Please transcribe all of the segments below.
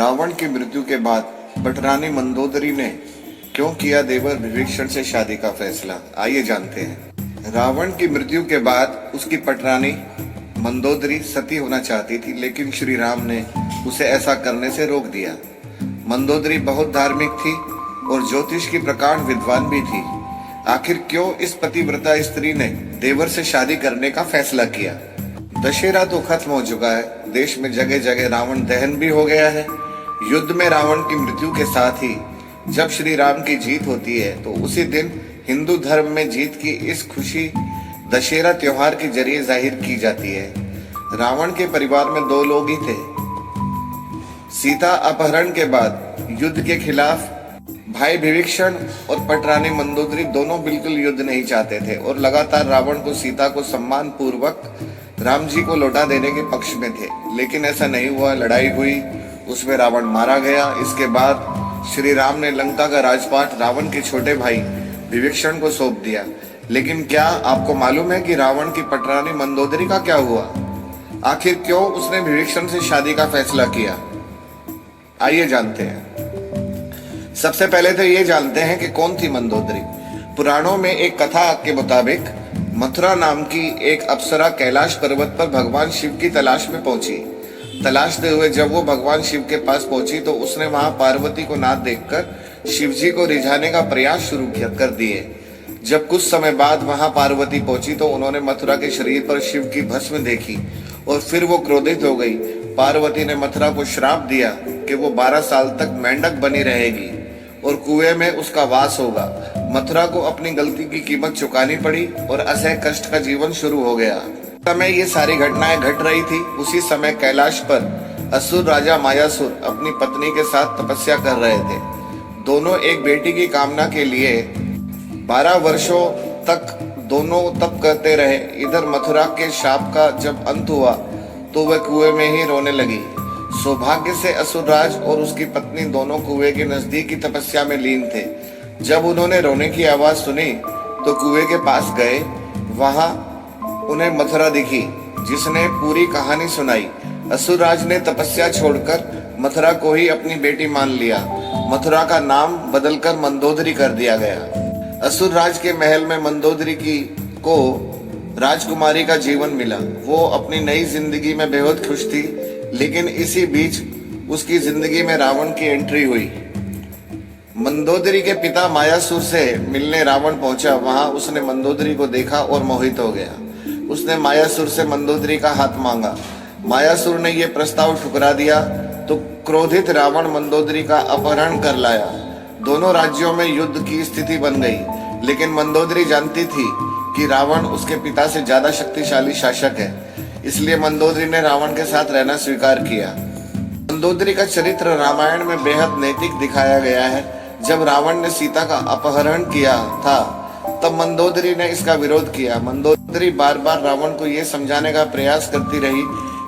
रावण की मृत्यु के बाद पटरानी मंदोदरी ने क्यों किया देवर विभीषण से शादी का फैसला, आइए जानते हैं। रावण की मृत्यु के बाद उसकी पटरानी मंदोदरी सती होना चाहती थी, लेकिन श्री राम ने उसे ऐसा करने से रोक दिया। मंदोदरी बहुत धार्मिक थी और ज्योतिष की प्रकांड विद्वान भी थी। आखिर क्यों इस पतिव्रता स्त्री ने देवर से शादी करने का फैसला किया? दशहरा तो खत्म हो चुका है, देश में जगह जगह रावण दहन भी हो गया है। युद्ध में रावण की मृत्यु के साथ ही जब श्री राम की जीत होती है तो उसी दिन हिंदू धर्म में जीत की इस खुशी दशहरा त्योहार के जरिए जाहिर की जाती है। रावण के परिवार में दो लोग ही थे। सीता अपहरण के बाद युद्ध के खिलाफ भाई विभीषण और पटरानी मंदोदरी दोनों बिल्कुल युद्ध नहीं चाहते थे और लगातार रावण को सीता को सम्मान पूर्वक राम जी को लौटा देने के पक्ष में थे, लेकिन ऐसा नहीं हुआ। लड़ाई हुई, उसमें रावण मारा गया। इसके बाद श्री राम ने लंका का राजपाट रावण के छोटे भाई विभीषण को सौंप दिया। लेकिन क्या आपको मालूम है कि रावण की पटरानी मंदोदरी का क्या हुआ? आखिर क्यों उसने विभीषण से शादी का फैसला किया, आइए जानते हैं। सबसे पहले तो ये जानते हैं कि कौन थी मंदोदरी। पुराणों में एक कथा के मुताबिक मथुरा नाम की एक अप्सरा कैलाश पर्वत पर भगवान शिव की तलाश में पहुंची। तलाशते हुए जब वो भगवान शिव के पास पहुंची तो उसने वहां पार्वती को ना देखकर शिव जी को रिझाने का प्रयास शुरू कर दिए। जब कुछ समय बाद वहां पार्वती पहुंची तो उन्होंने मथुरा के शरीर पर शिव की भस्म देखी और फिर वो क्रोधित हो गई। पार्वती ने मथुरा को श्राप दिया कि वो 12 साल तक मेंढक बनी रहेगी और कुएं में उसका वास होगा। मथुरा को अपनी गलती की कीमत चुकानी पड़ी और असह्य कष्ट का जीवन शुरू हो गया। समय ये सारी घटनाएं घट रही थी, उसी समय कैलाश पर असुर राजा मायासुर अपनी पत्नी के साथ तपस्या कर रहे थे। दोनों एक बेटी की कामना के लिए 12 वर्षों तक दोनों तप करते रहे। इधर मथुरा के शाप का जब अंत हुआ तो वह कुएं में ही रोने लगी। सौभाग्य से असुरराज और उसकी पत्नी दोनों कुएं के नजदीक की तपस्या में लीन थे। जब उन्होंने रोने की आवाज सुनी तो कुएं के पास गए। वहां उन्हें मथुरा दिखी, जिसने पूरी कहानी सुनाई। असुरराज ने तपस्या छोड़कर मथुरा को ही अपनी बेटी मान लिया। मथुरा का नाम बदलकर मंदोदरी कर दिया गया। असुरराज के महल में मंदोदरी को राजकुमारी का जीवन मिला। वो अपनी नई जिंदगी में बेहद खुश थी, लेकिन इसी बीच उसकी जिंदगी में रावण की एंट्री हुई। मंदोदरी के पिता मायासुर से मिलने रावण पहुंचा। वहां उसने मंदोदरी को देखा और मोहित हो गया। उसने मायासुर से मंदोदरी का हाथ मांगा। मायासुर ने यह प्रस्ताव ठुकरा दिया तो क्रोधित रावण मंदोदरी का अपहरण कर लाया। दोनों राज्यों में युद्ध की स्थिति बन गई, लेकिन मंदोदरी जानती थी कि रावण उसके पिता से ज्यादा शक्तिशाली शासक है, इसलिए मंदोदरी ने रावण के साथ रहना स्वीकार किया। मंदोदरी का चरित्र रामायण में बेहद नैतिक दिखाया गया है। जब रावण ने सीता का अपहरण किया था तब मंदोदरी ने इसका विरोध किया। मंदोदरी बार बार रावण को यह समझाने का प्रयास करती रही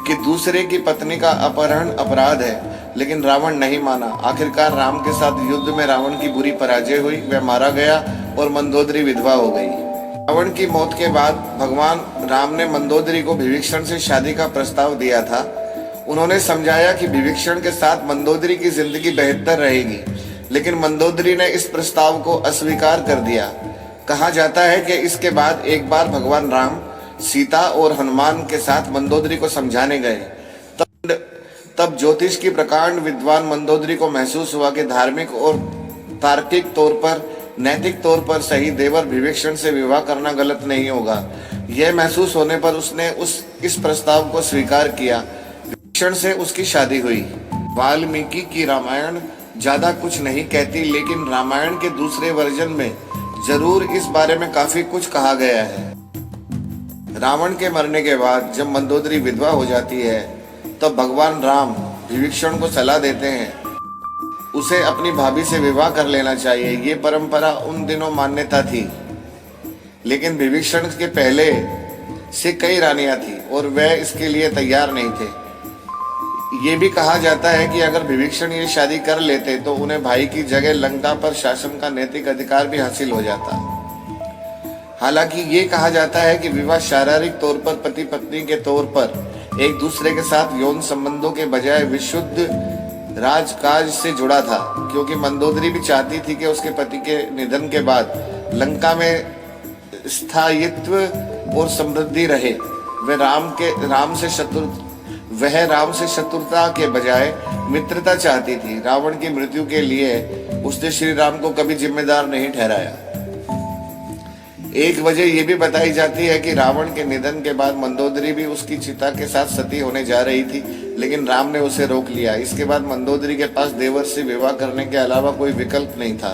कि दूसरे की पत्नी का अपहरण अपराध है, लेकिन रावण नहीं माना। आखिरकार राम के साथ युद्ध में रावण की बुरी पराजय हुई, वह मारा गया और मंदोदरी विधवा हो गई। रावण की मौत के बाद भगवान राम ने मंदोदरी को विभीषण से शादी का प्रस्ताव दिया था। उन्होंने समझाया कि विभीषण के साथ मंदोदरी की जिंदगी बेहतर रहेगी, लेकिन मंदोदरी ने इस प्रस्ताव को अस्वीकार कर दिया। कहा जाता है कि इसके बाद एक बार भगवान राम सीता और हनुमान के साथ मंदोदरी को समझाने गए। तब ज्योतिष की प्रकांड विद्वान मंदोदरी को महसूस हुआ कि धार्मिक और तार्किक तौर पर, नैतिक तौर पर सही देवर विभीषण से विवाह करना गलत नहीं होगा। यह महसूस होने पर उसने इस प्रस्ताव को स्वीकार किया। विभीषण से उसकी शादी हुई। वाल्मीकि की रामायण ज्यादा कुछ नहीं कहती, लेकिन रामायण के दूसरे वर्जन में जरूर इस बारे में काफी कुछ कहा गया है। रावण के मरने के बाद जब मंदोदरी विधवा हो जाती है तब भगवान राम विभीषण को सलाह देते हैं उसे अपनी भाभी से विवाह कर लेना चाहिए। ये परंपरा उन दिनों मान्यता थी, लेकिन विभीषण के पहले से कई रानियां थी और वह इसके लिए तैयार नहीं थे। ये भी कहा जाता है कि अगर विभीषण ये शादी कर लेते तो उन्हें भाई की जगह लंका पर शासन का नैतिक अधिकार भी हासिल हो जाता। हालांकि ये कहा जाता है कि विवाह शारीरिक तौर पर पति पत्नी के तौर पर एक दूसरे के साथ यौन संबंधों के बजाय विशुद्ध राजकाज से जुड़ा था, क्योंकि मंदोदरी भी चाहती थी कि उसके पति के निधन के बाद लंका में स्थायित्व और समृद्धि रहे। वह राम से शत्रुता के बजाय मित्रता चाहती थी। रावण की मृत्यु के लिए उसने श्री राम को कभी जिम्मेदार नहीं ठहराया। एक वजह यह भी बताई जाती है कि रावण के निधन के बाद मंदोदरी भी उसकी चिता के साथ सती होने जा रही थी, लेकिन राम ने उसे रोक लिया। इसके बाद मंदोदरी के पास देवर से विवाह करने के अलावा कोई विकल्प नहीं था।